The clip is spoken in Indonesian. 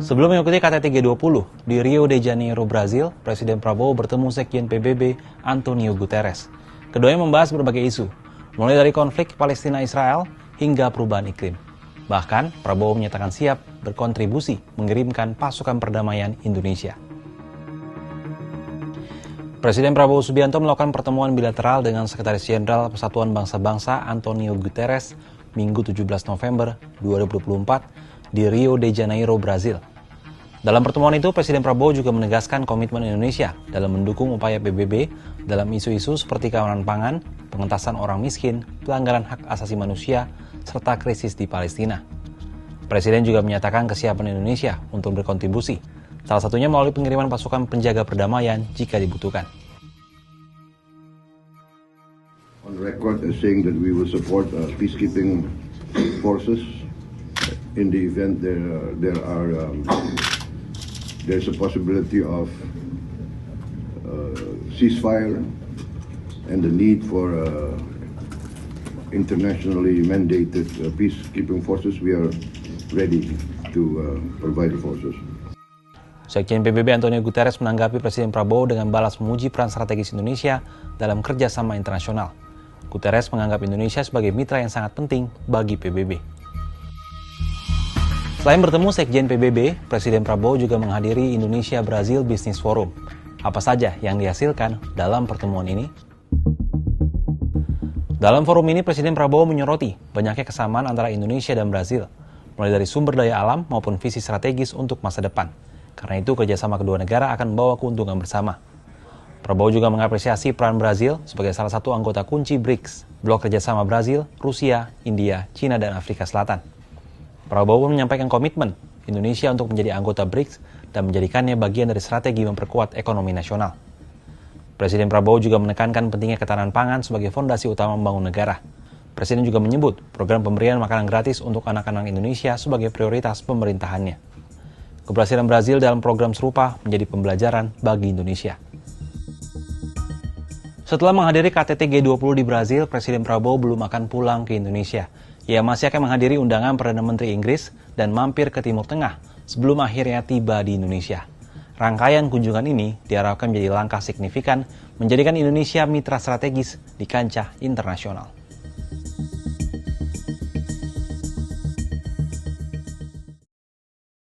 Sebelum mengikuti KTT G20 di Rio de Janeiro, Brazil, Presiden Prabowo bertemu Sekjen PBB Antonio Guterres. Keduanya membahas berbagai isu, mulai dari konflik Palestina-Israel hingga perubahan iklim. Bahkan, Prabowo menyatakan siap berkontribusi mengirimkan pasukan perdamaian Indonesia. Presiden Prabowo Subianto melakukan pertemuan bilateral dengan Sekretaris Jenderal Persatuan Bangsa-Bangsa Antonio Guterres Minggu 17 November 2024 di Rio de Janeiro, Brazil. Dalam pertemuan itu, Presiden Prabowo juga menegaskan komitmen Indonesia dalam mendukung upaya PBB dalam isu-isu seperti keamanan pangan, pengentasan orang miskin, pelanggaran hak asasi manusia, serta krisis di Palestina. Presiden juga menyatakan kesiapan Indonesia untuk berkontribusi, salah satunya melalui pengiriman pasukan penjaga perdamaian jika dibutuhkan. On record as saying that we will support peacekeeping forces in the event there's a possibility of ceasefire and the need for internationally mandated peacekeeping forces. We are ready to provide the forces. Sekjen PBB Antonio Guterres menanggapi Presiden Prabowo dengan balas memuji peran strategis Indonesia dalam kerjasama internasional. Guterres menganggap Indonesia sebagai mitra yang sangat penting bagi PBB. Selain bertemu Sekjen PBB, Presiden Prabowo juga menghadiri Indonesia-Brazil Business Forum. Apa saja yang dihasilkan dalam pertemuan ini? Dalam forum ini, Presiden Prabowo menyoroti banyaknya kesamaan antara Indonesia dan Brazil, mulai dari sumber daya alam maupun visi strategis untuk masa depan. Karena itu, kerjasama kedua negara akan membawa keuntungan bersama. Prabowo juga mengapresiasi peran Brazil sebagai salah satu anggota kunci BRICS, blok kerjasama Brazil, Rusia, India, China, dan Afrika Selatan. Prabowo menyampaikan komitmen Indonesia untuk menjadi anggota BRICS dan menjadikannya bagian dari strategi memperkuat ekonomi nasional. Presiden Prabowo juga menekankan pentingnya ketahanan pangan sebagai fondasi utama membangun negara. Presiden juga menyebut program pemberian makanan gratis untuk anak-anak Indonesia sebagai prioritas pemerintahannya. Keberhasilan Brazil dalam program serupa menjadi pembelajaran bagi Indonesia. Setelah menghadiri KTT G20 di Brazil, Presiden Prabowo belum akan pulang ke Indonesia. Ia masih akan menghadiri undangan Perdana Menteri Inggris dan mampir ke Timur Tengah sebelum akhirnya tiba di Indonesia. Rangkaian kunjungan ini diharapkan menjadi langkah signifikan menjadikan Indonesia mitra strategis di kancah internasional.